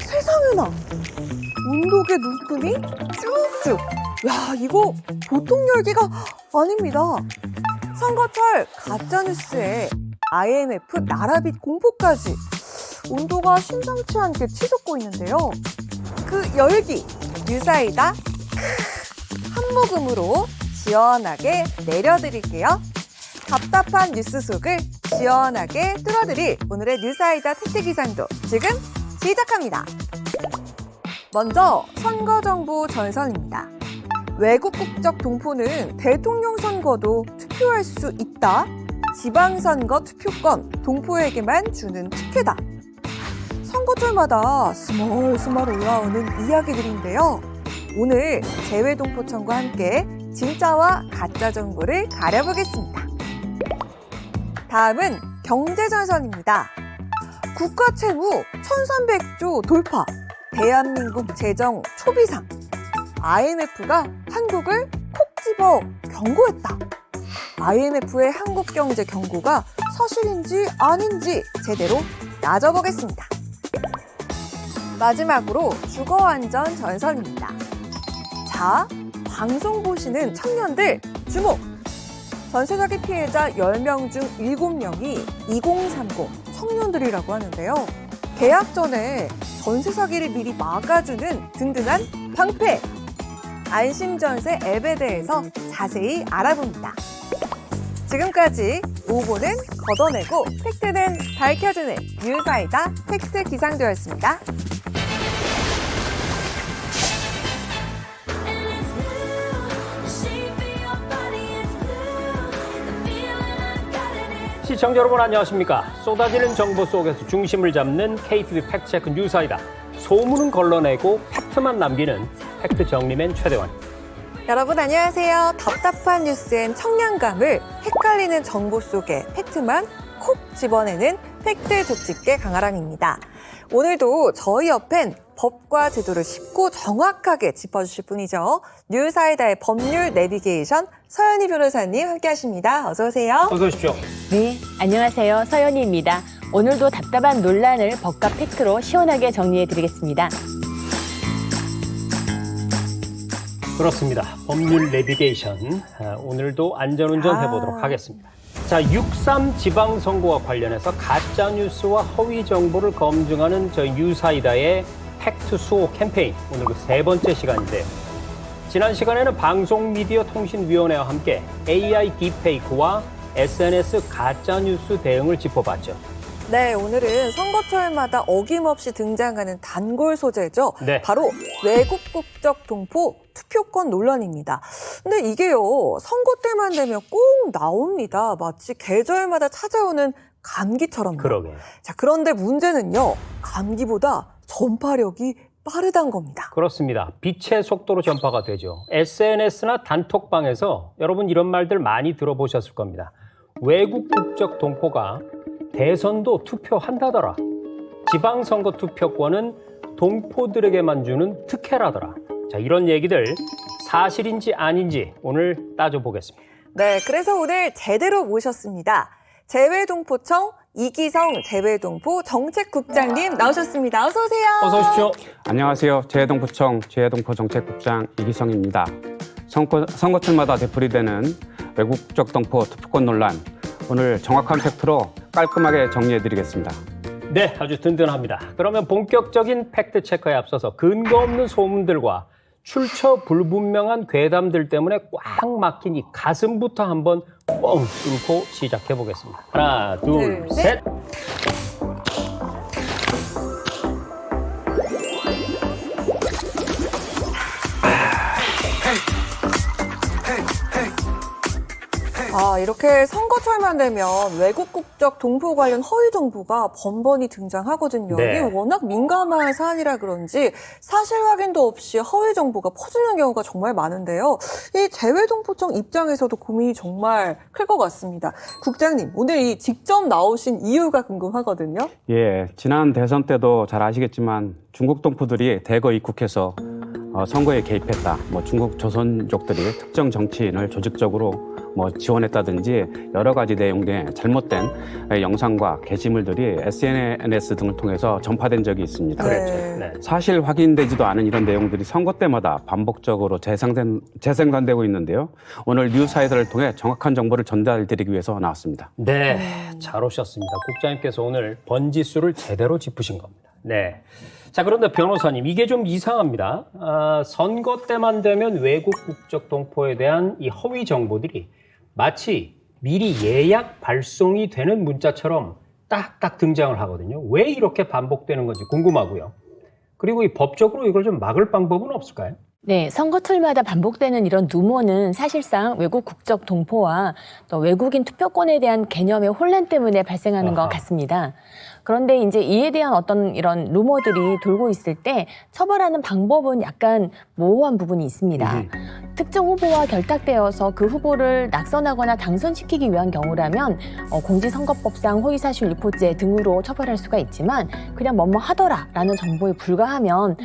세상에나! 온도계 눈금이 쭉쭉! 야, 이거 보통 열기가 아닙니다. 선거철 가짜뉴스에 IMF 나라빚 공포까지 온도가 심상치 않게 치솟고 있는데요. 그 열기, 뉴사이다 한 모금으로 시원하게 내려드릴게요. 답답한 뉴스 속을 시원하게 뚫어드릴 오늘의 뉴사이다 팩트기상도 지금 시작합니다. 먼저 선거정보 전선입니다. 외국 국적 동포는 대통령 선거도 투표할 수 있다. 지방선거 투표권 동포에게만 주는 특혜다. 선거철마다 스멀스멀 올라오는 이야기들인데요. 오늘 재외동포청과 함께 진짜와 가짜 정보를 가려보겠습니다. 다음은 경제전선입니다. 국가채무 1300조 돌파, 대한민국 재정 초비상. IMF가 한국을 콕 집어 경고했다. IMF의 한국 경제 경고가 사실인지 아닌지 제대로 따져보겠습니다. 마지막으로 주거안전 전선입니다. 자, 방송 보시는 청년들 주목! 전세사기 피해자 10명 중 7명이 2030 청년들이라고 하는데요. 계약 전에 전세사기를 미리 막아주는 든든한 방패! 안심전세 앱에 대해서 자세히 알아봅니다. 지금까지 오보는 걷어내고 팩트는 밝혀주는 뉴사이다 팩트 기상도였습니다. 시청자 여러분 안녕하십니까? 쏟아지는 정보 속에서 중심을 잡는 KTV 팩트체크 뉴사이다. 소문은 걸러내고 팩트만 남기는 팩트 정리맨 최대원. 여러분 안녕하세요. 답답한 뉴스엔 청량감을 헷갈리는 정보 속에 팩트만 콕 집어내는 팩트 족집게 강아랑입니다. 오늘도 저희 옆엔 법과 제도를 쉽고 정확하게 짚어주실 분이죠. 뉴사이다의 법률 내비게이션 서연희 변호사님 함께하십니다. 어서 오세요. 어서 오십시오. 네, 안녕하세요. 서연희입니다. 오늘도 답답한 논란을 법과 팩트로 시원하게 정리해드리겠습니다. 그렇습니다. 법률 내비게이션. 오늘도 안전운전 해보도록 하겠습니다. 자, 6.3 지방선거와 관련해서 가짜뉴스와 허위 정보를 검증하는 저희 뉴사이다의 팩트 수호 캠페인. 오늘 그 세 번째 시간인데요. 지난 시간에는 방송미디어통신위원회와 함께 AI 딥페이크와 SNS 가짜뉴스 대응을 짚어봤죠. 네, 오늘은 선거철마다 어김없이 등장하는 단골 소재죠. 네. 바로 외국 국적 동포 투표권 논란입니다. 근데 이게요, 선거 때만 되면 꼭 나옵니다. 마치 계절마다 찾아오는 감기처럼요. 그러게. 자, 그런데 문제는요, 감기보다 전파력이 빠르단 겁니다. 그렇습니다. 빛의 속도로 전파가 되죠. SNS나 단톡방에서 여러분 이런 말들 많이 들어보셨을 겁니다. 외국 국적 동포가 대선도 투표한다더라. 지방선거 투표권은 동포들에게만 주는 특혜라더라. 자, 이런 얘기들 사실인지 아닌지 오늘 따져보겠습니다. 네, 그래서 오늘 제대로 모셨습니다. 재외동포청 이기성 재외동포 정책국장님 나오셨습니다. 어서 오세요. 어서 오십시오. 안녕하세요. 재외동포청 재외동포 정책국장 이기성입니다. 선거철마다 되풀이되는 외국적 동포 투표권 논란, 오늘 정확한 팩트로 깔끔하게 정리해드리겠습니다. 네, 아주 든든합니다. 그러면 본격적인 팩트 체크에 앞서서 근거 없는 소문들과 출처 불분명한 괴담들 때문에 꽉 막힌 이 가슴부터 한번 뻥 뚫고 시작해 보겠습니다. 하나, 둘, 셋. 아, 이렇게 선거철만 되면 외국 국적 동포 관련 허위 정보가 번번이 등장하거든요. 네. 이게 워낙 민감한 사안이라 그런지 사실 확인도 없이 허위 정보가 퍼지는 경우가 정말 많은데요. 이 재외동포청 입장에서도 고민이 정말 클 것 같습니다. 국장님, 오늘 이 직접 나오신 이유가 궁금하거든요. 예, 지난 대선 때도 잘 아시겠지만 중국 동포들이 대거 입국해서 선거에 개입했다. 중국 조선족들이 특정 정치인을 조직적으로 뭐 지원했다든지 여러 가지 내용의 잘못된 영상과 게시물들이 SNS 등을 통해서 전파된 적이 있습니다. 그랬죠. 네. 네. 사실 확인되지도 않은 이런 내용들이 선거 때마다 반복적으로 재생산되고 있는데요. 오늘 뉴사이드를 통해 정확한 정보를 전달드리기 위해서 나왔습니다. 네, 잘 오셨습니다. 국장님께서 오늘 번지수를 제대로 짚으신 겁니다. 네. 자, 그런데 변호사님, 이게 좀 이상합니다. 선거 때만 되면 외국 국적 동포에 대한 이 허위 정보들이 마치 미리 예약 발송이 되는 문자처럼 딱딱 등장을 하거든요. 왜 이렇게 반복되는 건지 궁금하고요. 그리고 이 법적으로 이걸 좀 막을 방법은 없을까요? 네, 선거철마다 반복되는 이런 루머는 사실상 외국 국적 동포와 또 외국인 투표권에 대한 개념의 혼란 때문에 발생하는 것 같습니다. 그런데 이제 이에 대한 어떤 이런 루머들이 돌고 있을 때 처벌하는 방법은 약간 모호한 부분이 있습니다. 특정 후보와 결탁되어서 그 후보를 낙선하거나 당선시키기 위한 경우라면 공직선거법상 허위사실 유포죄 등으로 처벌할 수가 있지만 그냥 뭐뭐 하더라라는 정보에 불과하면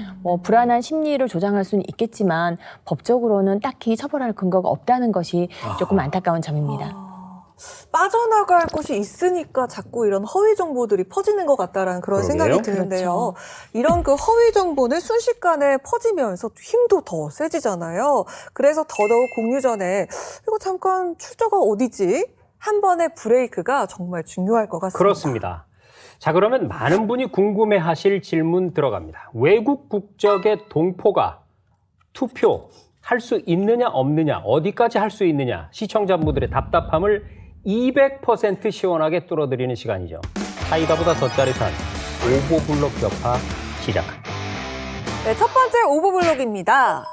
불안한 심리를 조장할 수는 있겠지만 법적으로는 딱히 처벌할 근거가 없다는 것이 조금 안타까운 점입니다. 빠져나갈 곳이 있으니까 자꾸 이런 허위 정보들이 퍼지는 것 같다라는 그런 그러게요. 생각이 드는데요. 이런 그 허위 정보는 순식간에 퍼지면서 힘도 더 세지잖아요. 그래서 더더욱 공유 전에 이거 잠깐 출처가 어디지? 한 번의 브레이크가 정말 중요할 것 같습니다. 그렇습니다. 자, 그러면 많은 분이 궁금해하실 질문 들어갑니다. 외국 국적의 동포가 투표할 수 있느냐 없느냐, 어디까지 할 수 있느냐, 시청자분들의 답답함을 200% 시원하게 뚫어드리는 시간이죠. 사이다보다 더 짜릿한 오보블록 격파 시작합니다. 네, 첫 번째 오버블록입니다.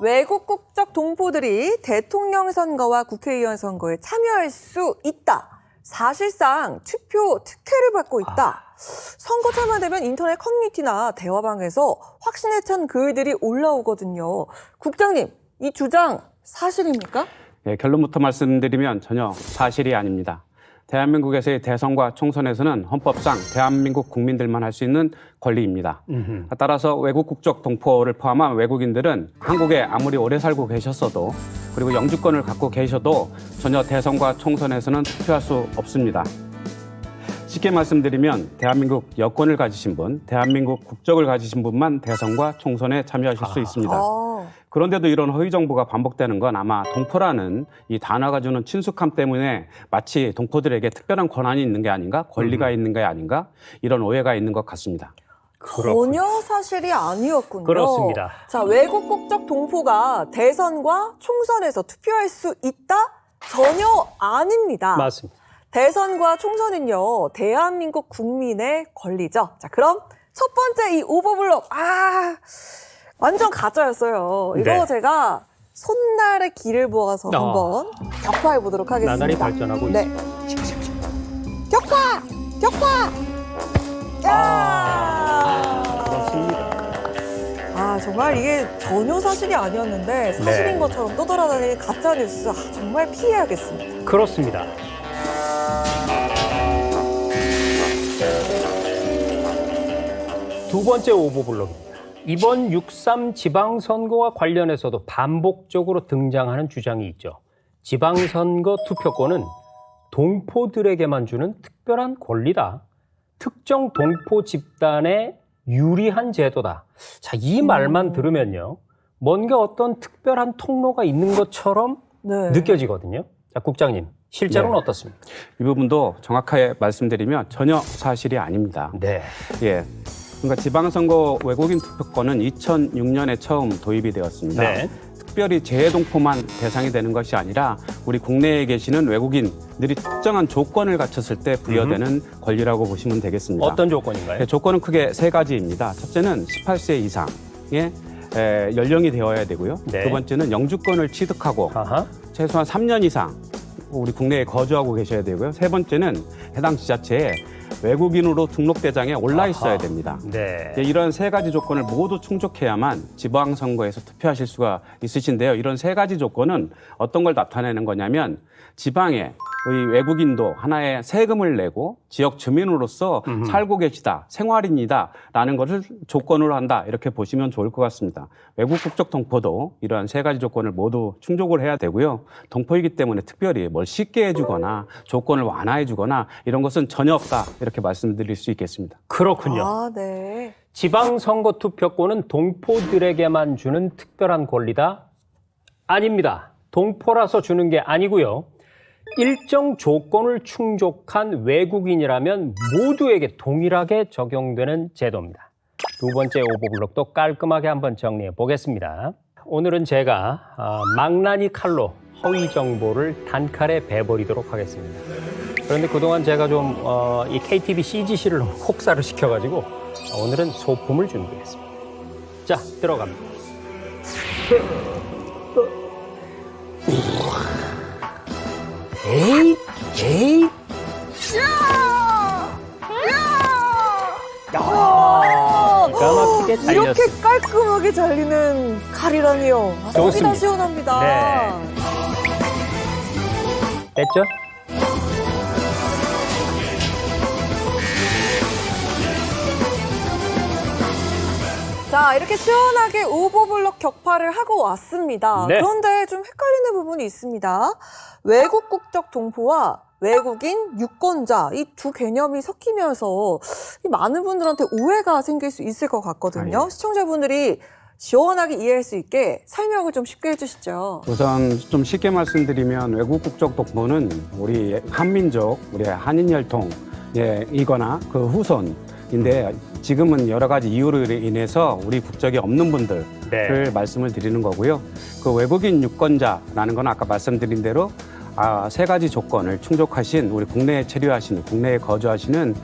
외국 국적 동포들이 대통령 선거와 국회의원 선거에 참여할 수 있다. 사실상 투표 특혜를 받고 있다. 선거철만 되면 인터넷 커뮤니티나 대화방에서 확신에 찬 글들이 올라오거든요. 국장님, 이 주장 사실입니까? 예, 결론부터 말씀드리면 전혀 사실이 아닙니다. 대한민국에서의 대선과 총선에서는 헌법상 대한민국 국민들만 할 수 있는 권리입니다. 따라서 외국 국적 동포를 포함한 외국인들은 한국에 아무리 오래 살고 계셨어도 그리고 영주권을 갖고 계셔도 전혀 대선과 총선에서는 투표할 수 없습니다. 쉽게 말씀드리면 대한민국 여권을 가지신 분, 대한민국 국적을 가지신 분만 대선과 총선에 참여하실 수 있습니다. 그런데도 이런 허위 정보가 반복되는 건 아마 동포라는 이 단어가 주는 친숙함 때문에 마치 동포들에게 특별한 권한이 있는 게 아닌가, 권리가 있는 게 아닌가 이런 오해가 있는 것 같습니다. 전혀 사실이 아니었군요. 그렇습니다. 자, 외국 국적 동포가 대선과 총선에서 투표할 수 있다? 전혀 아닙니다. 맞습니다. 대선과 총선은요, 대한민국 국민의 권리죠. 자, 그럼 첫 번째 이 오버블록. 완전 가짜였어요. 이거 네. 제가 손날에 기를 부어서 한번 격파해 보도록 하겠습니다. 나날이 발전하고 네. 있습니다. 격파! 격파! 그렇습니다. 정말 이게 전혀 사실이 아니었는데 사실인 네. 것처럼 떠돌아다니는 가짜뉴스 정말 피해야겠습니다. 그렇습니다. 두 번째 오보블록입니다. 이번 6.3 지방선거와 관련해서도 반복적으로 등장하는 주장이 있죠. 지방선거 투표권은 동포들에게만 주는 특별한 권리다. 특정 동포 집단에 유리한 제도다. 자, 이 말만 들으면요. 뭔가 어떤 특별한 통로가 있는 것처럼 네. 느껴지거든요. 자, 국장님, 실제로는 네. 어떻습니까? 이 부분도 정확하게 말씀드리면 전혀 사실이 아닙니다. 네. 예. 그러니까 지방선거 외국인 투표권은 2006년에 처음 도입이 되었습니다. 네. 특별히 재외동포만 대상이 되는 것이 아니라 우리 국내에 계시는 외국인들이 특정한 조건을 갖췄을 때 부여되는 권리라고 보시면 되겠습니다. 어떤 조건인가요? 네, 조건은 크게 세 가지입니다. 첫째는 18세 이상의 연령이 되어야 되고요. 네. 두 번째는 영주권을 취득하고 아하. 최소한 3년 이상 우리 국내에 거주하고 계셔야 되고요. 세 번째는 해당 지자체에 외국인으로 등록대장에 올라 있어야 됩니다. 네. 이런 세 가지 조건을 모두 충족해야만 지방선거에서 투표하실 수가 있으신데요. 이런 세 가지 조건은 어떤 걸 나타내는 거냐면 지방에 외국인도 하나의 세금을 내고 지역 주민으로서 살고 계시다, 생활인이다라는 것을 조건으로 한다 이렇게 보시면 좋을 것 같습니다. 외국 국적 동포도 이러한 세 가지 조건을 모두 충족을 해야 되고요. 동포이기 때문에 특별히 뭘 쉽게 해주거나 조건을 완화해주거나 이런 것은 전혀 없다 이렇게 말씀드릴 수 있겠습니다. 그렇군요. 아, 네. 지방선거 투표권은 동포들에게만 주는 특별한 권리다? 아닙니다. 동포라서 주는 게 아니고요. 일정 조건을 충족한 외국인이라면 모두에게 동일하게 적용되는 제도입니다. 두 번째 오보블록도 깔끔하게 한번 정리해 보겠습니다. 오늘은 제가 망나니 칼로 허위 정보를 단칼에 베버리도록 하겠습니다. 그런데 그동안 제가 좀 이 KTV CGC를 너무 혹사를 시켜가지고 오늘은 소품을 준비했습니다. 자, 들어갑니다. 에이, 에이. 기가 막히게 잘렸습니다. 이렇게 깔끔하게 잘리는 칼이라니요. 아, 속이 좋습니다. 다 시원합니다. 네. 됐죠? 자, 이렇게 시원하게 오버블럭 격파를 하고 왔습니다. 네. 그런데 좀 헷갈리는 부분이 있습니다. 외국 국적 동포와 외국인 유권자 이 두 개념이 섞이면서 많은 분들한테 오해가 생길 수 있을 것 같거든요. 아, 예. 시청자분들이 시원하게 이해할 수 있게 설명을 좀 쉽게 해주시죠. 우선 좀 쉽게 말씀드리면 외국 국적 동포는 우리 한민족, 우리 한인혈통이거나 그 후손인데 지금은 여러 가지 이유로 인해서 우리 국적이 없는 분들을 네. 말씀을 드리는 거고요. 그 외국인 유권자라는 건 아까 말씀드린 대로 세 가지 조건을 충족하신 우리 국내에 체류하시는, 국내에 거주하시는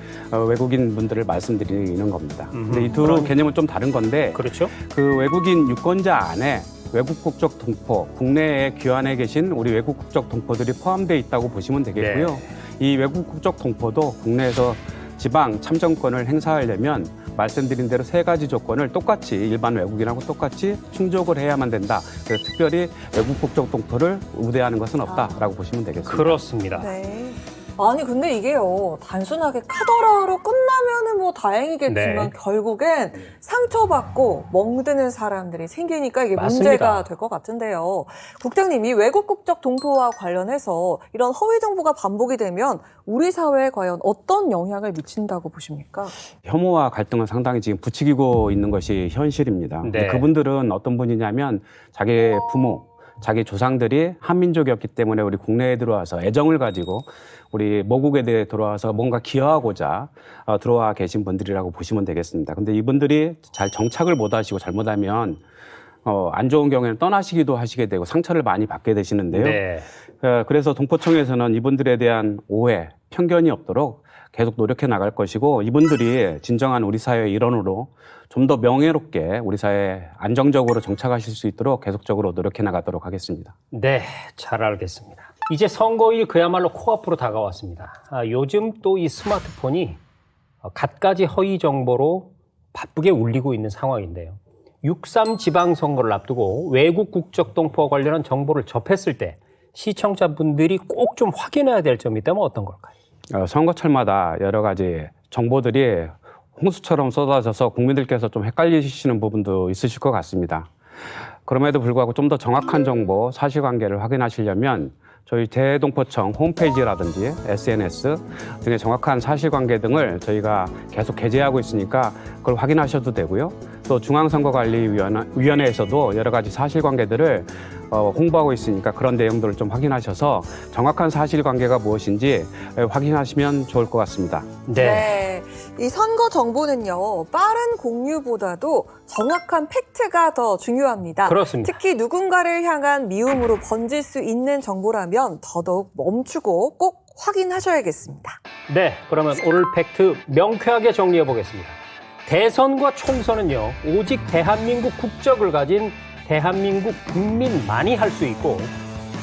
외국인 분들을 말씀드리는 겁니다. 근데 이 두 개념은 좀 다른 건데 그렇죠. 그 외국인 유권자 안에 외국 국적 동포, 국내에 귀환해 계신 우리 외국 국적 동포들이 포함되어 있다고 보시면 되겠고요. 네. 이 외국 국적 동포도 국내에서 지방 참정권을 행사하려면 말씀드린 대로 세 가지 조건을 똑같이 일반 외국인하고 똑같이 충족을 해야만 된다. 그래서 특별히 외국 국적 동포를 우대하는 것은 없다라고 보시면 되겠습니다. 그렇습니다. 네. 아니 근데 이게요 단순하게 카더라로 끝나면은 뭐 다행이겠지만 네. 결국엔 상처받고 멍드는 사람들이 생기니까 이게 맞습니다. 문제가 될 것 같은데요. 국장님이 외국 국적 동포와 관련해서 이런 허위 정보가 반복이 되면 우리 사회에 과연 어떤 영향을 미친다고 보십니까? 혐오와 갈등은 상당히 지금 부추기고 있는 것이 현실입니다. 근데 네. 그분들은 어떤 분이냐면 자기 부모, 자기 조상들이 한민족이었기 때문에 우리 국내에 들어와서 애정을 가지고 우리 모국에 대해 들어와서 뭔가 기여하고자 들어와 계신 분들이라고 보시면 되겠습니다. 근데 이분들이 잘 정착을 못 하시고 잘못하면 안 좋은 경우에는 떠나시기도 하시게 되고 상처를 많이 받게 되시는데요. 네. 그래서 동포청에서는 이분들에 대한 오해, 편견이 없도록 계속 노력해 나갈 것이고 이분들이 진정한 우리 사회의 일원으로 좀 더 명예롭게 우리 사회에 안정적으로 정착하실 수 있도록 계속적으로 노력해 나가도록 하겠습니다. 네, 잘 알겠습니다. 이제 선거일 그야말로 코앞으로 다가왔습니다. 요즘 또 이 스마트폰이 갖가지 허위 정보로 바쁘게 울리고 있는 상황인데요. 6.3 지방선거를 앞두고 외국 국적 동포와 관련한 정보를 접했을 때 시청자분들이 꼭 좀 확인해야 될 점이 있다면 어떤 걸까요? 선거철마다 여러 가지 정보들이 홍수처럼 쏟아져서 국민들께서 좀 헷갈리시는 부분도 있으실 것 같습니다. 그럼에도 불구하고 좀 더 정확한 정보, 사실관계를 확인하시려면 저희 대동포청 홈페이지라든지 SNS 등의 정확한 사실관계 등을 저희가 계속 게재하고 있으니까 그걸 확인하셔도 되고요. 또 중앙선거관리위원회에서도 여러 가지 사실관계들을 홍보하고 있으니까 그런 내용들을 좀 확인하셔서 정확한 사실관계가 무엇인지 확인하시면 좋을 것 같습니다. 네. 이 선거 정보는요, 빠른 공유보다도 정확한 팩트가 더 중요합니다. 그렇습니다. 특히 누군가를 향한 미움으로 번질 수 있는 정보라면 더더욱 멈추고 꼭 확인하셔야겠습니다. 네, 그러면 오늘 팩트 명쾌하게 정리해 보겠습니다. 대선과 총선은요, 오직 대한민국 국적을 가진 대한민국 국민만이 할 수 있고,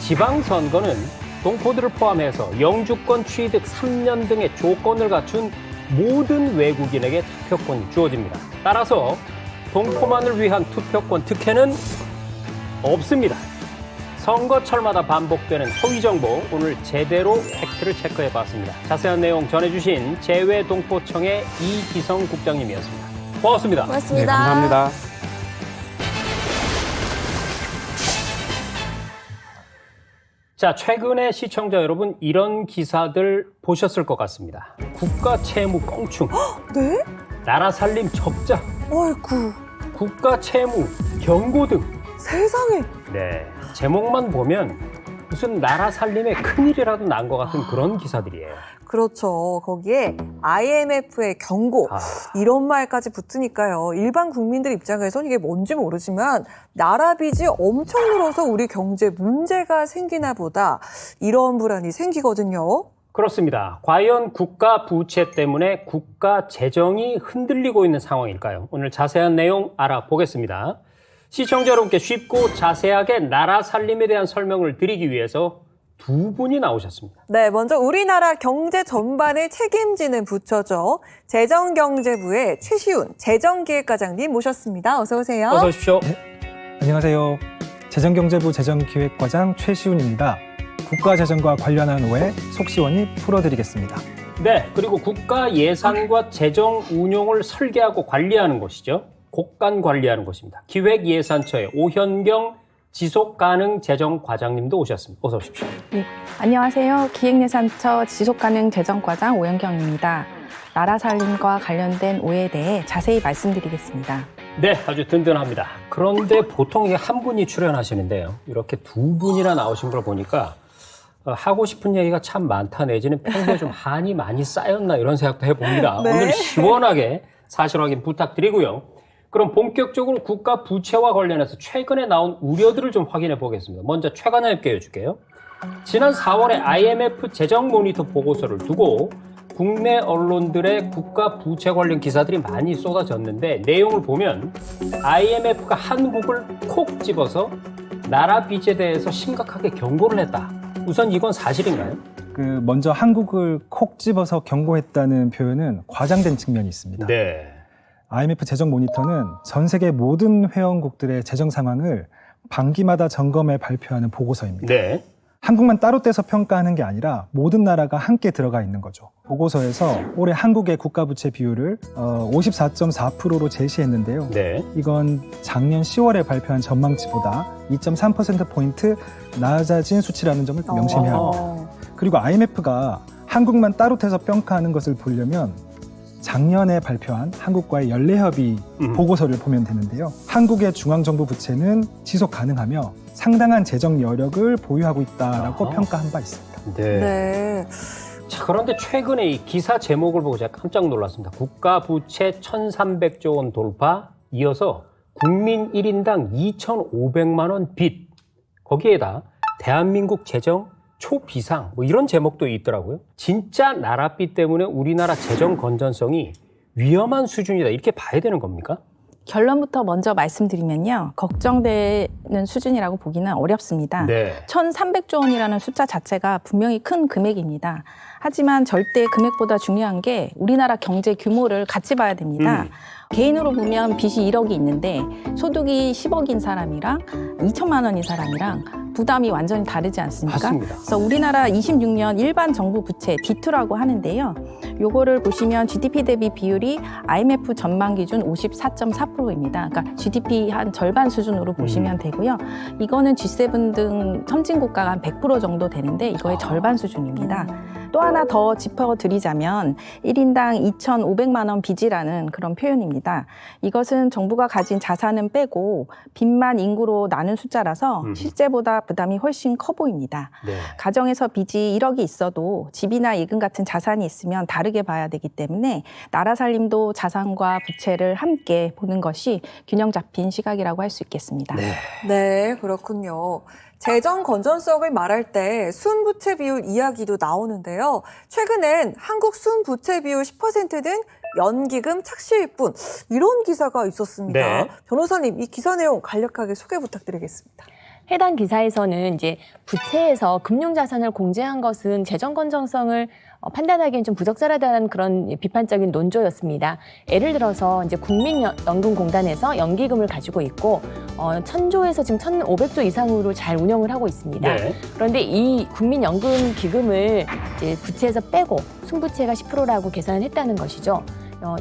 지방선거는 동포들을 포함해서 영주권 취득 3년 등의 조건을 갖춘 모든 외국인에게 투표권이 주어집니다. 따라서 동포만을 위한 투표권 특혜는 없습니다. 선거철마다 반복되는 허위 정보, 오늘 제대로 팩트를 체크해봤습니다. 자세한 내용 전해주신 재외동포청의 이기성 국장님이었습니다. 고맙습니다. 고맙습니다. 네, 감사합니다. 자, 최근에 시청자 여러분 이런 기사들 보셨을 것 같습니다. 국가 채무 껑충, 네? 나라 살림 적자, 어이구, 국가 채무 경고 등. 세상에. 네, 제목만 보면 무슨 나라 살림에 큰일이라도 난 것 같은 그런 기사들이에요. 그렇죠. 거기에 IMF의 경고 아. 이런 말까지 붙으니까요. 일반 국민들 입장에선 이게 뭔지 모르지만 나라 빚이 엄청 늘어서 우리 경제 문제가 생기나 보다 이런 불안이 생기거든요. 그렇습니다. 과연 국가 부채 때문에 국가 재정이 흔들리고 있는 상황일까요? 오늘 자세한 내용 알아보겠습니다. 시청자 여러분께 쉽고 자세하게 나라 살림에 대한 설명을 드리기 위해서 두 분이 나오셨습니다. 네, 먼저 우리나라 경제 전반을 책임지는 부처죠. 재정경제부의 최시훈 재정기획과장님 모셨습니다. 어서 오세요. 어서 오십시오. 안녕하세요. 재정경제부 재정기획과장 최시훈입니다. 국가재정과 관련한 오해 속 시원히 풀어드리겠습니다. 네, 그리고 국가 예산과 재정 운용을 설계하고 관리하는 곳이죠. 곡간 관리하는 곳입니다. 기획예산처의 오현경 지속가능재정과장님도 오셨습니다. 어서 오십시오. 네, 안녕하세요. 기획예산처 지속가능재정과장 오현경입니다. 나라 살림과 관련된 오해에 대해 자세히 말씀드리겠습니다. 네, 아주 든든합니다. 그런데 보통 이게 한 분이 출연하시는데요. 이렇게 두 분이나 나오신 걸 보니까 하고 싶은 얘기가 참 많다 내지는 평소에 좀 한이 많이 쌓였나 이런 생각도 해봅니다. 네. 오늘 시원하게 사실 확인 부탁드리고요. 그럼 본격적으로 국가 부채와 관련해서 최근에 나온 우려들을 좀 확인해 보겠습니다. 먼저 최관영님께 여쭐게요. 지난 4월에 IMF 재정 모니터 보고서를 두고 국내 언론들의 국가 부채 관련 기사들이 많이 쏟아졌는데 내용을 보면 IMF가 한국을 콕 집어서 나라 빚에 대해서 심각하게 경고를 했다. 우선 이건 사실인가요? 먼저 한국을 콕 집어서 경고했다는 표현은 과장된 측면이 있습니다. 네. IMF 재정 모니터는 전 세계 모든 회원국들의 재정 상황을 반기마다 점검해 발표하는 보고서입니다. 네. 한국만 따로 떼서 평가하는 게 아니라 모든 나라가 함께 들어가 있는 거죠. 보고서에서 올해 한국의 국가부채 비율을 54.4%로 제시했는데요. 네. 이건 작년 10월에 발표한 전망치보다 2.3%포인트 낮아진 수치라는 점을 명심해야 합니다. 그리고 IMF가 한국만 따로 떼서 평가하는 것을 보려면 작년에 발표한 한국과의 연례협의 보고서를 보면 되는데요. 한국의 중앙정부 부채는 지속 가능하며 상당한 재정 여력을 보유하고 있다라고 평가한 바 있습니다. 네. 네. 자, 그런데 최근에 이 기사 제목을 보고 제가 깜짝 놀랐습니다. 국가 부채 1,300조 원 돌파, 이어서 국민 1인당 2,500만 원 빚. 거기에다 대한민국 재정 초비상 뭐 이런 제목도 있더라고요. 진짜 나라빚 때문에 우리나라 재정 건전성이 위험한 수준이다 이렇게 봐야 되는 겁니까? 결론부터 먼저 말씀드리면요. 걱정되는 수준이라고 보기는 어렵습니다. 네. 1,300조 원이라는 숫자 자체가 분명히 큰 금액입니다. 하지만 절대 금액보다 중요한 게 우리나라 경제 규모를 같이 봐야 됩니다. 개인으로 보면 빚이 1억이 있는데 소득이 10억인 사람이랑 2천만 원인 사람이랑 부담이 완전히 다르지 않습니까? 맞습니다. 그래서 우리나라 26년 일반 정부 부채 D2라고 하는데요. 요거를 보시면 GDP 대비 비율이 IMF 전망 기준 54.4%입니다. 그러니까 GDP 한 절반 수준으로 보시면 되고요. 이거는 G7 등 선진국가가 한 100% 정도 되는데 이거의 절반 수준입니다. 또 하나 더 짚어드리자면 1인당 2,500만 원 빚이라는 그런 표현입니다. 이것은 정부가 가진 자산은 빼고 빚만 인구로 나눈 숫자라서 실제보다 부담이 훨씬 커 보입니다. 네. 가정에서 빚이 1억이 있어도 집이나 예금 같은 자산이 있으면 다르게 봐야 되기 때문에 나라 살림도 자산과 부채를 함께 보는 것이 균형 잡힌 시각이라고 할 수 있겠습니다. 네. 네, 그렇군요. 재정 건전성을 말할 때 순부채 비율 이야기도 나오는데요. 최근엔 한국 순부채 비율 10%는 연기금 착시일 뿐 이런 기사가 있었습니다. 네. 변호사님, 이 기사 내용 간략하게 소개 부탁드리겠습니다. 해당 기사에서는 이제 부채에서 금융자산을 공제한 것은 재정 건전성을 판단하기엔 좀 부적절하다는 그런 비판적인 논조였습니다. 예를 들어서 이제 국민연금공단에서 연기금을 가지고 있고 1,000조에서 지금 1,500조 이상으로 잘 운영을 하고 있습니다. 네. 그런데 이 국민연금 기금을 이제 부채에서 빼고 순부채가 10%라고 계산을 했다는 것이죠.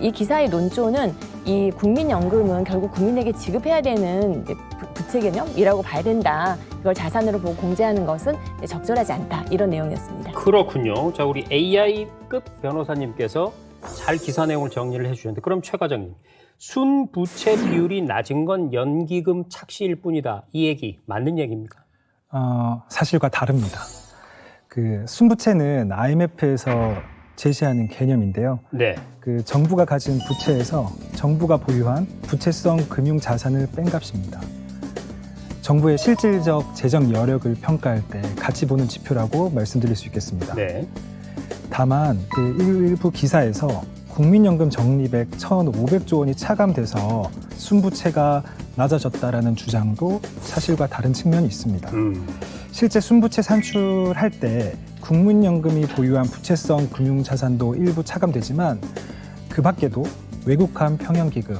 이 기사의 논조는 이 국민연금은 결국 국민에게 지급해야 되는 이제 부채 개념이라고 봐야 된다. 이걸 자산으로 보고 공제하는 것은 적절하지 않다. 이런 내용이었습니다. 그렇군요. 자, 우리 AI급 변호사님께서 잘 기사 내용을 정리를 해주셨는데, 그럼 최 과장님, 순부채 비율이 낮은 건 연기금 착시일 뿐이다. 이 얘기 맞는 얘기입니까? 사실과 다릅니다. 그 순부채는 IMF에서 제시하는 개념인데요. 네. 그 정부가 가진 부채에서 정부가 보유한 부채성 금융 자산을 뺀 값입니다. 정부의 실질적 재정 여력을 평가할 때 같이 보는 지표라고 말씀드릴 수 있겠습니다. 네. 다만 그 일부 기사에서 국민연금 적립액 1,500조 원이 차감돼서 순부채가 낮아졌다라는 주장도 사실과 다른 측면이 있습니다. 실제 순부채 산출할 때 국민연금이 보유한 부채성 금융자산도 일부 차감되지만 그 밖에도 외국환 평형기금,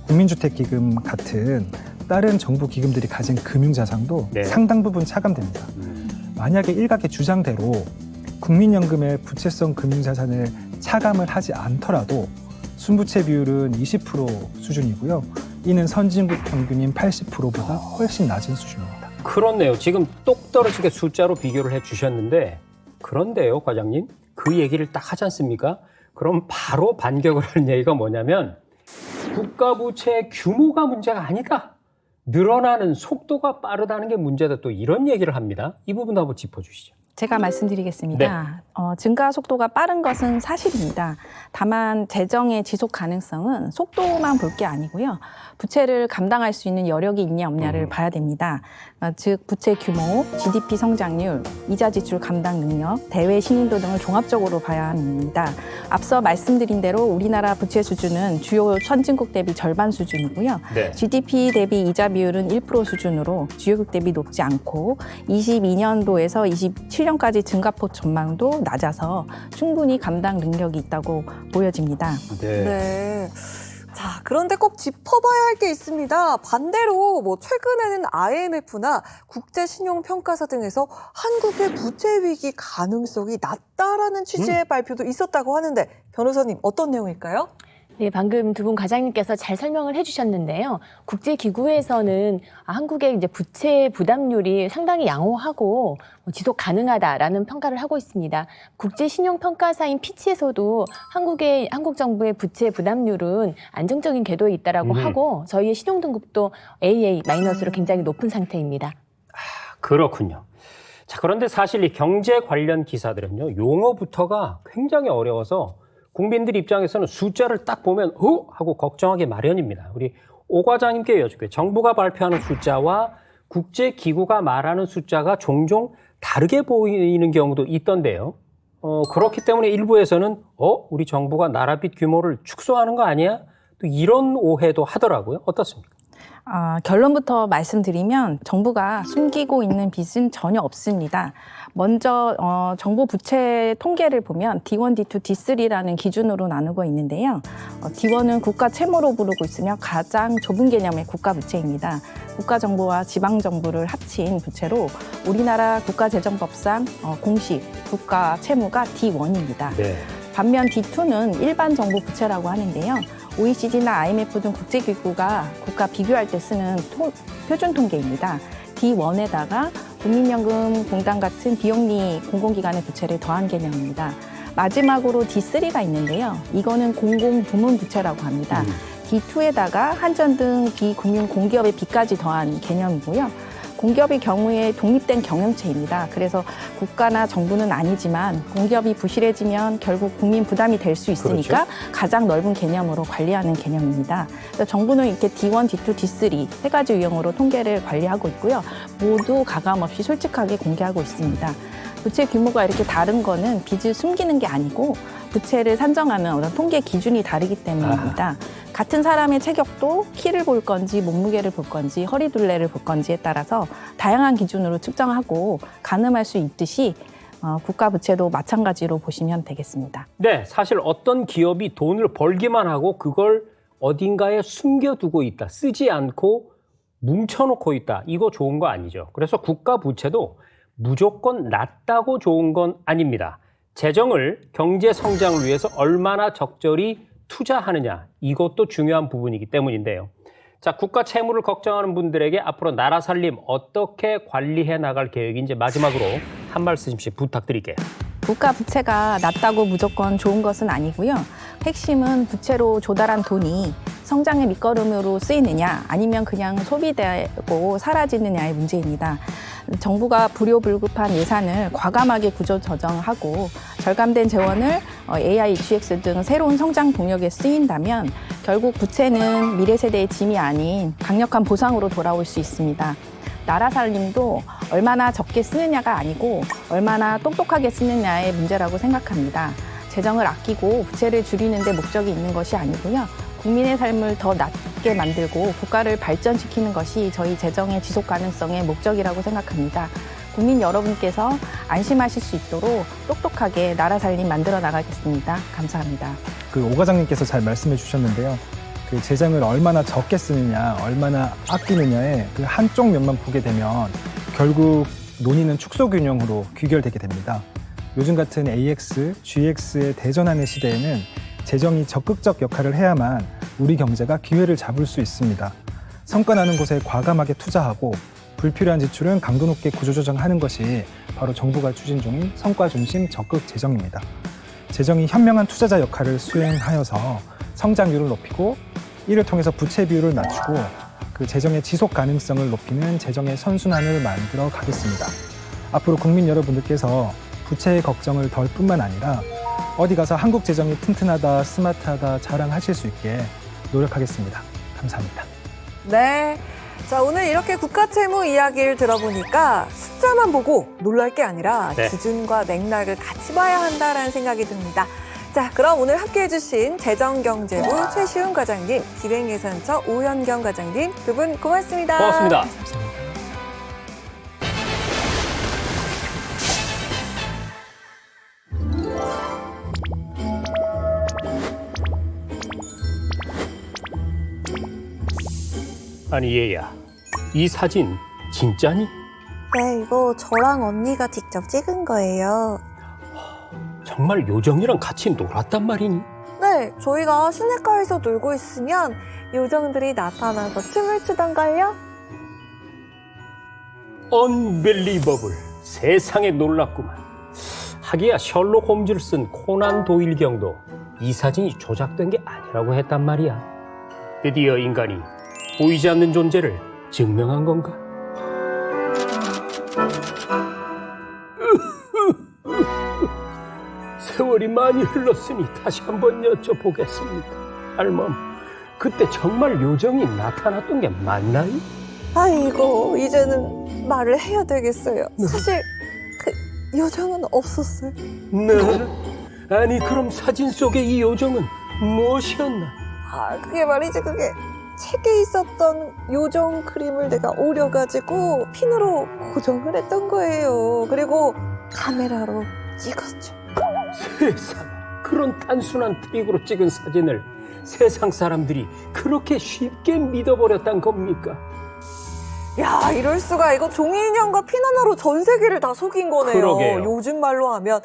국민주택기금 같은 다른 정부 기금들이 가진 금융자산도 네. 상당 부분 차감됩니다. 만약에 일각의 주장대로 국민연금의 부채성 금융자산을 차감을 하지 않더라도 순부채 비율은 20% 수준이고요. 이는 선진국 평균인 80%보다 훨씬 낮은 수준입니다. 그렇네요. 지금 똑 떨어지게 숫자로 비교를 해주셨는데, 그런데요, 과장님, 그 얘기를 딱 하지 않습니까? 그럼 바로 반격을 하는 얘기가 뭐냐면, 국가부채의 규모가 문제가 아니다. 늘어나는 속도가 빠르다는 게 문제다. 또 이런 얘기를 합니다. 이 부분 한번 짚어주시죠. 제가 말씀드리겠습니다. 증가 속도가 빠른 것은 사실입니다. 다만 재정의 지속 가능성은 속도만 볼 게 아니고요. 부채를 감당할 수 있는 여력이 있냐 없냐를 봐야 됩니다. 즉 부채 규모, GDP 성장률, 이자 지출 감당 능력, 대외 신인도 등을 종합적으로 봐야 합니다. 앞서 말씀드린 대로 우리나라 부채 수준은 주요 선진국 대비 절반 수준이고요. 네. GDP 대비 이자 비율은 1% 수준으로 주요국 대비 높지 않고 22년도에서 27년까지 증가폭 전망도 낮아서 충분히 감당 능력이 있다고 보여집니다. 네. 자, 그런데 꼭 짚어봐야 할 게 있습니다. 반대로 최근에는 IMF나 국제신용평가사 등에서 한국의 부채 위기 가능성이 낮다라는 취지의 발표도 있었다고 하는데, 변호사님 어떤 내용일까요? 네, 방금 두 분 과장님께서 잘 설명을 해주셨는데요. 국제기구에서는 한국의 이제 부채 부담률이 상당히 양호하고 지속 가능하다라는 평가를 하고 있습니다. 국제신용평가사인 피치에서도 한국 정부의 부채 부담률은 안정적인 궤도에 있다라고 하고 저희의 신용등급도 AA-로 굉장히 높은 상태입니다. 그렇군요. 자, 그런데 사실 이 경제 관련 기사들은요, 용어부터가 굉장히 어려워서 국민들 입장에서는 숫자를 딱 보면 하고 걱정하기 마련입니다. 우리 오 과장님께 여쭙게, 정부가 발표하는 숫자와 국제기구가 말하는 숫자가 종종 다르게 보이는 경우도 있던데요. 그렇기 때문에 일부에서는 우리 정부가 나라빚 규모를 축소하는 거 아니야? 또 이런 오해도 하더라고요. 어떻습니까? 결론부터 말씀드리면 정부가 숨기고 있는 빚은 전혀 없습니다. 먼저 정부 부채 통계를 보면 D1, D2, D3라는 기준으로 나누고 있는데요. D1은 국가 채무로 부르고 있으며 가장 좁은 개념의 국가 부채입니다. 국가정부와 지방정부를 합친 부채로 우리나라 국가재정법상 공식 국가 채무가 D1입니다. 네. 반면 D2는 일반 정부 부채라고 하는데요. OECD나 IMF 등 국제기구가 국가 비교할 때 쓰는 표준 통계입니다. D1에다가 국민연금공단 같은 비영리 공공기관의 부채를 더한 개념입니다. 마지막으로 D3가 있는데요. 이거는 공공부문 부채라고 합니다. D2에다가 한전 등 비금융 공기업의 빚까지 더한 개념이고요. 공기업의 경우에 독립된 경영체입니다. 그래서 국가나 정부는 아니지만 공기업이 부실해지면 결국 국민 부담이 될 수 있으니까 그렇죠. 가장 넓은 개념으로 관리하는 개념입니다. 그래서 정부는 이렇게 D1, D2, D3 세 가지 유형으로 통계를 관리하고 있고요. 모두 가감없이 솔직하게 공개하고 있습니다. 부채 규모가 이렇게 다른 거는 빚을 숨기는 게 아니고 부채를 산정하는 어떤 통계 기준이 다르기 때문입니다. 같은 사람의 체격도 키를 볼 건지 몸무게를 볼 건지 허리 둘레를 볼 건지에 따라서 다양한 기준으로 측정하고 가늠할 수 있듯이 국가 부채도 마찬가지로 보시면 되겠습니다. 네, 사실 어떤 기업이 돈을 벌기만 하고 그걸 어딘가에 숨겨두고 있다, 쓰지 않고 뭉쳐놓고 있다, 이거 좋은 거 아니죠. 그래서 국가 부채도 무조건 낮다고 좋은 건 아닙니다. 재정을 경제 성장을 위해서 얼마나 적절히 투자하느냐, 이것도 중요한 부분이기 때문인데요. 자, 국가 채무를 걱정하는 분들에게 앞으로 나라 살림 어떻게 관리해 나갈 계획인지 마지막으로 한 말씀씩 부탁드릴게요. 국가 부채가 낮다고 무조건 좋은 것은 아니고요. 핵심은 부채로 조달한 돈이 성장의 밑거름으로 쓰이느냐 아니면 그냥 소비되고 사라지느냐의 문제입니다. 정부가 불효불급한 예산을 과감하게 구조 조정하고 절감된 재원을 AI, GX 등 새로운 성장 동력에 쓰인다면 결국 부채는 미래 세대의 짐이 아닌 강력한 보상으로 돌아올 수 있습니다. 나라 살림도 얼마나 적게 쓰느냐가 아니고 얼마나 똑똑하게 쓰느냐의 문제라고 생각합니다. 재정을 아끼고 부채를 줄이는 데 목적이 있는 것이 아니고요. 국민의 삶을 더 낮게 만들고 국가를 발전시키는 것이 저희 재정의 지속 가능성의 목적이라고 생각합니다. 국민 여러분께서 안심하실 수 있도록 똑똑하게 나라 살림 만들어 나가겠습니다. 감사합니다. 오 과장님께서 잘 말씀해 주셨는데요. 그 재정을 얼마나 적게 쓰느냐, 얼마나 아끼느냐의 그 한쪽 면만 보게 되면 결국 논의는 축소균형으로 귀결되게 됩니다. 요즘 같은 AX, GX의 대전환의 시대에는 재정이 적극적 역할을 해야만 우리 경제가 기회를 잡을 수 있습니다. 성과 나는 곳에 과감하게 투자하고 불필요한 지출은 강도 높게 구조조정하는 것이 바로 정부가 추진 중인 성과 중심 적극 재정입니다. 재정이 현명한 투자자 역할을 수행하여서 성장률을 높이고 이를 통해서 부채 비율을 낮추고 그 재정의 지속 가능성을 높이는 재정의 선순환을 만들어 가겠습니다. 앞으로 국민 여러분들께서 부채의 걱정을 덜 뿐만 아니라 어디 가서 한국 재정이 튼튼하다, 스마트하다 자랑하실 수 있게 노력하겠습니다. 감사합니다. 네. 자, 오늘 이렇게 국가 채무 이야기를 들어보니까 숫자만 보고 놀랄 게 아니라 네. 기준과 맥락을 같이 봐야 한다라는 생각이 듭니다. 자, 그럼 오늘 함께해 주신 재정경제부 최시훈 과장님, 기획예산처 오현경 과장님 두 분 고맙습니다. 고맙습니다. 아니 얘야, 이 사진 진짜니? 네, 이거 저랑 언니가 직접 찍은 거예요. 정말 요정이랑 같이 놀았단 말이니? 네, 저희가 시내가에서 놀고 있으면 요정들이 나타나서 춤을 추던걸요? 언빌리버블, 세상에 놀랍구만. 하기야 셜록 홈즈를 쓴 코난 도일 경도 이 사진이 조작된 게 아니라고 했단 말이야. 드디어 인간이 보이지 않는 존재를 증명한 건가? 세월이 많이 흘렀으니 다시 한번 여쭤보겠습니다. 할멈, 그때 정말 요정이 나타났던 게 맞나요? 아이고, 이제는 말을 해야 되겠어요. 사실 그 요정은 없었어요. 네? 아니 그럼 사진 속의 이 요정은 무엇이었나? 아, 그게 말이지, 그게 책에 있었던 요정 그림을 내가 오려가지고 핀으로 고정을 했던 거예요. 그리고 카메라로 찍었죠. 세상, 그런 단순한 트릭으로 찍은 사진을 세상 사람들이 그렇게 쉽게 믿어버렸단 겁니까? 야, 이럴 수가. 이거 종이인형과 핀 하나로 전 세계를 다 속인 거네요. 그러게요. 요즘 말로 하면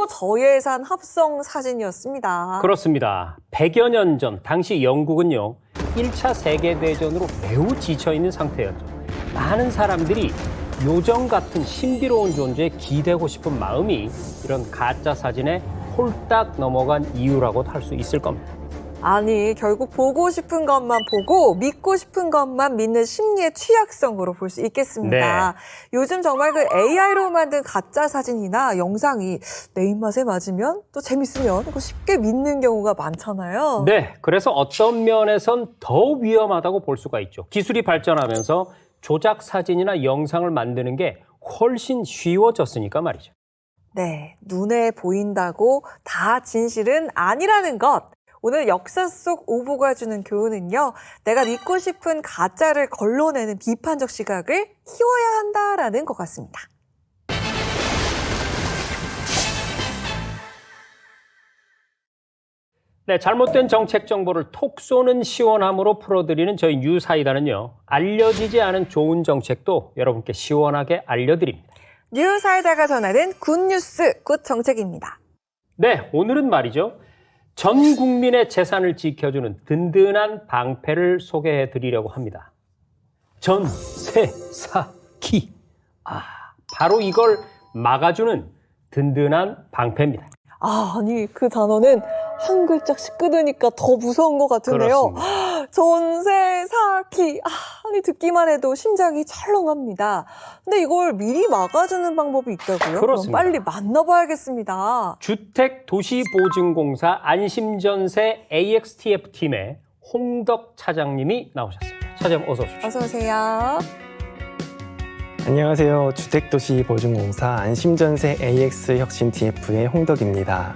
초저예산 합성 사진이었습니다. 그렇습니다. 100여 년 전 당시 영국은요 1차 세계대전으로 매우 지쳐있는 상태였죠. 많은 사람들이 요정 같은 신비로운 존재에 기대고 싶은 마음이 이런 가짜 사진에 홀딱 넘어간 이유라고도 할 수 있을 겁니다. 아니, 결국 보고 싶은 것만 보고 믿고 싶은 것만 믿는 심리의 취약성으로 볼 수 있겠습니다. 요즘 정말 그 AI로 만든 가짜 사진이나 영상이 내 입맛에 맞으면 또 재밌으면 그거 쉽게 믿는 경우가 많잖아요. 네, 그래서 어떤 면에선 더 위험하다고 볼 수가 있죠. 기술이 발전하면서 조작 사진이나 영상을 만드는 게 훨씬 쉬워졌으니까 말이죠. 네, 눈에 보인다고 다 진실은 아니라는 것. 오늘 역사 속 오보가 주는 교훈은요. 내가 믿고 싶은 가짜를 걸러내는 비판적 시각을 키워야 한다라는 것 같습니다. 네, 잘못된 정책 정보를 톡 쏘는 시원함으로 풀어드리는 저희 뉴사이다는요. 알려지지 않은 좋은 정책도 여러분께 시원하게 알려드립니다. 뉴사이다가 전하는 굿뉴스, 굿정책입니다. 네, 오늘은 말이죠. 전 국민의 재산을 지켜주는 든든한 방패를 소개해 드리려고 합니다. 전세사기. 바로 이걸 막아주는 든든한 방패입니다. 아니 그 단어는 한 글자씩 끊으니까 더 무서운 것 같은데요. 그렇습니다. 전세 사기. 아니 듣기만 해도 심장이 철렁합니다. 근데 이걸 미리 막아주는 방법이 있다고요? 그렇습니다. 그럼 빨리 만나봐야겠습니다. 주택도시보증공사 안심전세 AXTF팀의 홍덕 차장님이 나오셨습니다. 차장님 어서 오십시오. 어서 오세요. 안녕하세요. 주택도시보증공사 안심전세 AX혁신TF의 홍덕입니다.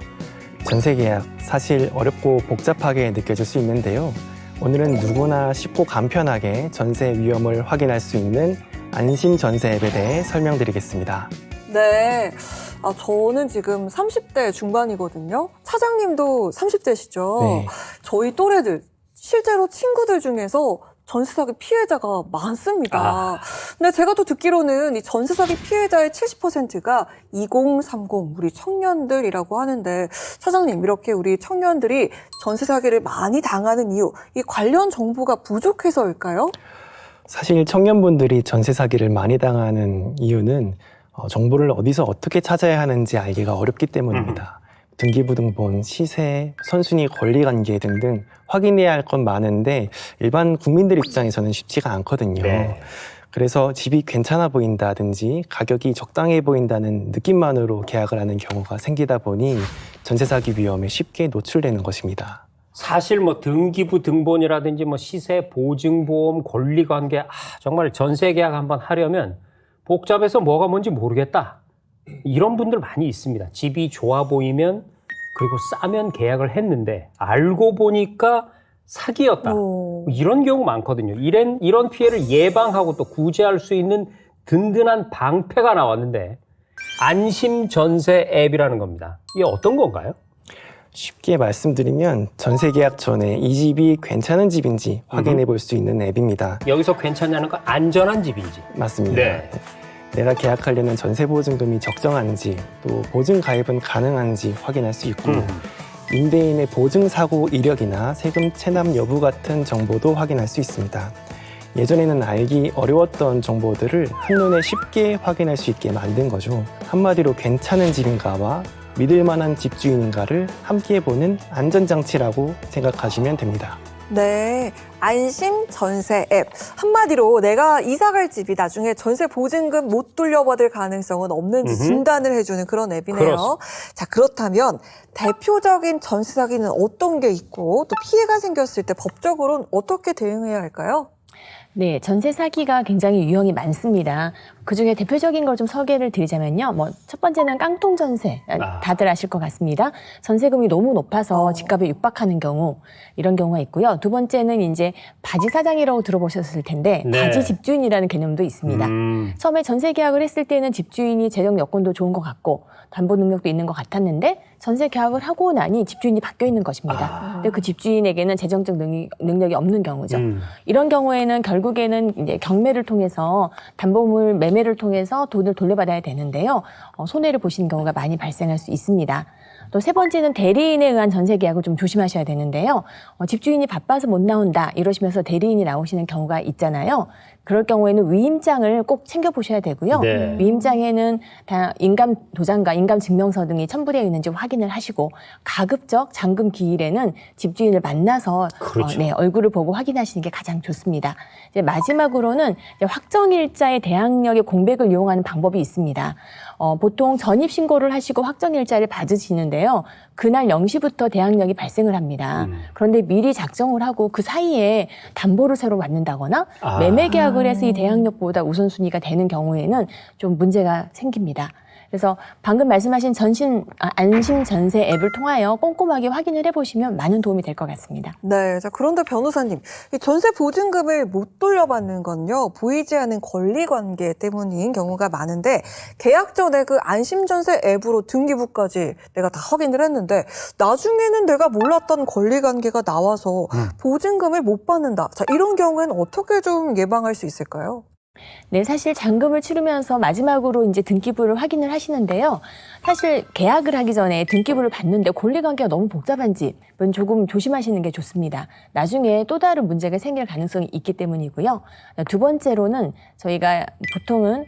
전세계약 사실 어렵고 복잡하게 느껴질 수 있는데요. 오늘은 누구나 쉽고 간편하게 전세 위험을 확인할 수 있는 안심전세 앱에 대해 설명드리겠습니다. 네. 저는 지금 30대 중반이거든요. 차장님도 30대시죠? 네. 저희 또래들, 실제로 친구들 중에서 전세 사기 피해자가 많습니다. 근데 제가 또 듣기로는 이 전세 사기 피해자의 70%가 2030 우리 청년들이라고 하는데 차장님 이렇게 우리 청년들이 전세 사기를 많이 당하는 이유, 이 관련 정보가 부족해서일까요? 사실 청년분들이 전세 사기를 많이 당하는 이유는 정보를 어디서 어떻게 찾아야 하는지 알기가 어렵기 때문입니다. 등기부등본, 시세, 선순위 권리관계 등등 확인해야 할 건 많은데 일반 국민들 입장에서는 쉽지가 않거든요. 네. 그래서 집이 괜찮아 보인다든지 가격이 적당해 보인다는 느낌만으로 계약을 하는 경우가 생기다 보니 전세 사기 위험에 쉽게 노출되는 것입니다. 사실 뭐 등기부 등본이라든지 뭐 시세, 보증보험, 권리관계 정말 전세 계약 한번 하려면 복잡해서 뭐가 뭔지 모르겠다. 이런 분들 많이 있습니다. 집이 좋아 보이면 그리고 싸면 계약을 했는데 알고 보니까 사기였다. 이런 경우 많거든요. 이런 피해를 예방하고 또 구제할 수 있는 든든한 방패가 나왔는데 안심 전세 앱이라는 겁니다. 이게 어떤 건가요? 쉽게 말씀드리면 전세 계약 전에 이 집이 괜찮은 집인지 확인해 볼 수 있는 앱입니다. 여기서 괜찮냐는 건 안전한 집인지. 맞습니다. 네. 내가 계약하려는 전세 보증금이 적정한지 또 보증 가입은 가능한지 확인할 수 있고 임대인의 보증 사고 이력이나 세금 체납 여부 같은 정보도 확인할 수 있습니다. 예전에는 알기 어려웠던 정보들을 한눈에 쉽게 확인할 수 있게 만든 거죠. 한마디로 괜찮은 집인가와 믿을 만한 집주인인가를 함께 보는 안전장치라고 생각하시면 됩니다. 네, 안심 전세 앱. 한마디로 내가 이사갈 집이 나중에 전세 보증금 못 돌려받을 가능성은 없는지 진단을 해주는 그런 앱이네요. 그렇습니다. 자, 그렇다면 대표적인 전세 사기는 어떤 게 있고 또 피해가 생겼을 때 법적으로는 어떻게 대응해야 할까요? 네, 전세 사기가 굉장히 유형이 많습니다. 그중에 대표적인 걸 좀 소개를 드리자면요. 첫 번째는 깡통 전세. 다들 아실 것 같습니다. 전세금이 너무 높아서 집값에 육박하는 경우, 이런 경우가 있고요. 두 번째는 이제 바지 사장이라고 들어보셨을 텐데, 네. 바지 집주인이라는 개념도 있습니다. 처음에 전세 계약을 했을 때는 집주인이 재정 여건도 좋은 것 같고, 담보 능력도 있는 것 같았는데, 전세 계약을 하고 나니 집주인이 바뀌어 있는 것입니다. 근데 그 집주인에게는 재정적 능력이 없는 경우죠. 이런 경우에는 결국에는 이제 경매를 통해서 담보물 매매를 통해서 돈을 돌려받아야 되는데요. 손해를 보시는 경우가 많이 발생할 수 있습니다. 또 세 번째는 대리인에 의한 전세 계약을 좀 조심하셔야 되는데요. 집주인이 바빠서 못 나온다 이러시면서 대리인이 나오시는 경우가 있잖아요. 그럴 경우에는 위임장을 꼭 챙겨보셔야 되고요. 네. 위임장에는 다 인감 도장과 인감 증명서 등이 첨부되어 있는지 확인을 하시고 가급적 잔금 기일에는 집주인을 만나서 그렇죠. 얼굴을 보고 확인하시는 게 가장 좋습니다. 이제 마지막으로는 이제 확정일자의 대항력의 공백을 이용하는 방법이 있습니다. 보통 전입 신고를 하시고 확정일자를 받으시는데요. 그날 0시부터 대항력이 발생을 합니다. 그런데 미리 작정을 하고 그 사이에 담보를 새로 받는다거나 매매 계약을 해서 이 대항력보다 우선순위가 되는 경우에는 좀 문제가 생깁니다. 그래서 방금 말씀하신 안심 전세 앱을 통하여 꼼꼼하게 확인을 해보시면 많은 도움이 될 것 같습니다. 네. 자, 그런데 변호사님, 이 전세 보증금을 못 돌려받는 건요, 보이지 않는 권리 관계 때문인 경우가 많은데, 계약 전에 그 안심 전세 앱으로 등기부까지 내가 다 확인을 했는데, 나중에는 내가 몰랐던 권리 관계가 나와서 보증금을 못 받는다. 자, 이런 경우에는 어떻게 좀 예방할 수 있을까요? 네, 사실 잔금을 치르면서 마지막으로 이제 등기부를 확인을 하시는데요. 사실 계약을 하기 전에 등기부를 봤는데 권리관계가 너무 복잡한 집은 조금 조심하시는 게 좋습니다. 나중에 또 다른 문제가 생길 가능성이 있기 때문이고요. 두 번째로는 저희가 보통은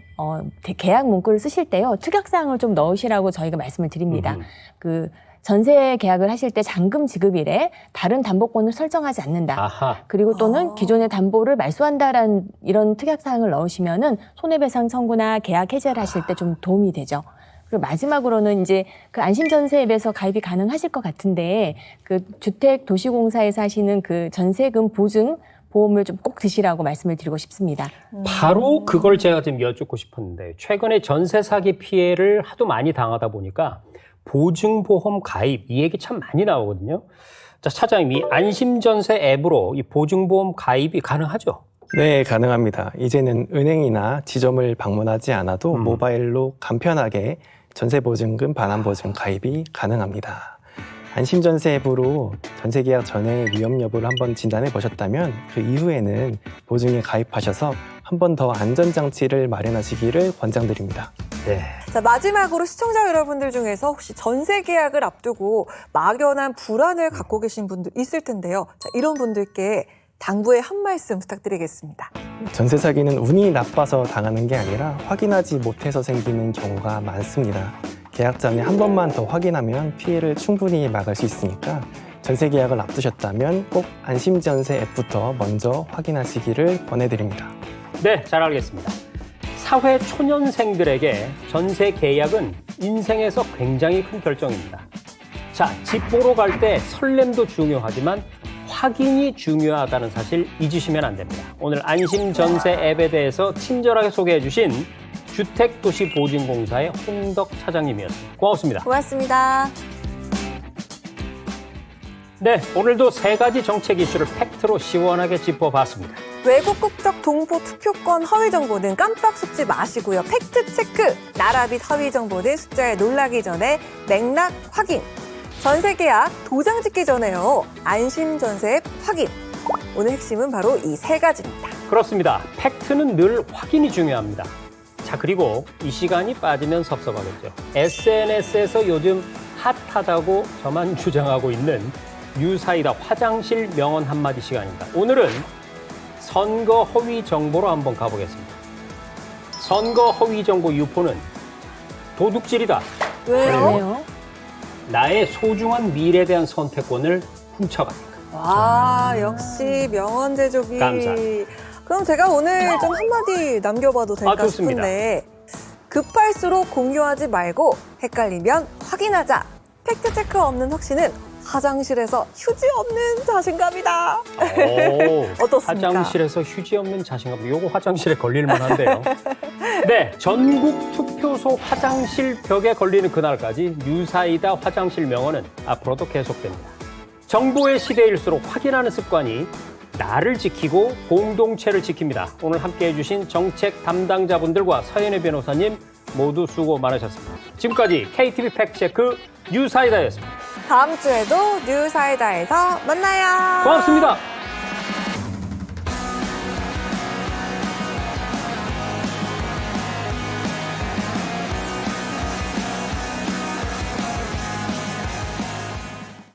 계약 문구를 쓰실 때요, 특약사항을 좀 넣으시라고 저희가 말씀을 드립니다. 그 전세 계약을 하실 때 잔금 지급일에 다른 담보권을 설정하지 않는다. 아하. 그리고 또는 기존의 담보를 말소한다라는 이런 특약사항을 넣으시면은 손해배상 청구나 계약 해지를 하실 때 좀 도움이 되죠. 그리고 마지막으로는 이제 그 안심전세 앱에서 가입이 가능하실 것 같은데, 그 주택도시공사에서 하시는 그 전세금 보증 보험을 좀 꼭 드시라고 말씀을 드리고 싶습니다. 바로 그걸 제가 지금 여쭙고 싶었는데, 최근에 전세 사기 피해를 하도 많이 당하다 보니까 보증보험 가입, 이 얘기 참 많이 나오거든요. 자, 차장님, 이 안심전세 앱으로 이 보증보험 가입이 가능하죠? 네, 가능합니다. 이제는 은행이나 지점을 방문하지 않아도 모바일로 간편하게 전세보증금 반환보증 가입이 가능합니다. 안심전세 앱으로 전세 계약 전에 위험 여부를 한번 진단해 보셨다면 그 이후에는 보증에 가입하셔서 한 번 더 안전장치를 마련하시기를 권장드립니다. 네. 자, 마지막으로 시청자 여러분들 중에서 혹시 전세 계약을 앞두고 막연한 불안을 갖고 계신 분들 있을 텐데요. 자, 이런 분들께 당부의 한 말씀 부탁드리겠습니다. 전세 사기는 운이 나빠서 당하는 게 아니라 확인하지 못해서 생기는 경우가 많습니다. 계약 전에 한 번만 더 확인하면 피해를 충분히 막을 수 있으니까 전세 계약을 앞두셨다면 꼭 안심전세 앱부터 먼저 확인하시기를 권해드립니다. 네, 잘 알겠습니다. 사회 초년생들에게 전세 계약은 인생에서 굉장히 큰 결정입니다. 자, 집 보러 갈 때 설렘도 중요하지만 확인이 중요하다는 사실 잊으시면 안 됩니다. 오늘 안심전세 앱에 대해서 친절하게 소개해 주신 주택도시보증공사의 홍덕 차장님이었습니다. 고맙습니다. 고맙습니다. 네, 오늘도 세 가지 정책 이슈를 팩트로 시원하게 짚어봤습니다. 외국 국적 동포 투표권 허위 정보는 깜빡 속지 마시고요. 팩트 체크. 나라빗 허위 정보는 숫자에 놀라기 전에 맥락 확인. 전세 계약 도장 찍기 전에요. 안심 전세 앱 확인. 오늘 핵심은 바로 이 세 가지입니다. 그렇습니다. 팩트는 늘 확인이 중요합니다. 자, 그리고 이 시간이 빠지면 섭섭하겠죠. SNS에서 요즘 핫하다고 저만 주장하고 있는 유사이다 화장실 명언 한마디 시간입니다. 오늘은 선거 허위 정보로 한번 가보겠습니다. 선거 허위 정보 유포는 도둑질이다. 왜요? 나의 소중한 미래에 대한 선택권을 훔쳐가니까. 와, 역시 명언 제조기. 감사합니다. 그럼 제가 오늘 좀 한마디 남겨봐도 될까 좋습니다. 싶은데, 급할수록 공유하지 말고 헷갈리면 확인하자. 팩트체크 없는 확신은 화장실에서 휴지 없는 자신감이다. 오, 어떻습니까? 화장실에서 휴지 없는 자신감. 요거 화장실에 걸릴 만한데요. 네, 전국 투표소 화장실 벽에 걸리는 그날까지 유사이다 화장실 명언은 앞으로도 계속됩니다. 정보의 시대일수록 확인하는 습관이 나를 지키고 공동체를 지킵니다. 오늘 함께해 주신 정책 담당자분들과 서현애 변호사님 모두 수고 많으셨습니다. 지금까지 KTV 팩트체크 유사이다였습니다. 다음 주에도 뉴사이다에서 만나요. 고맙습니다.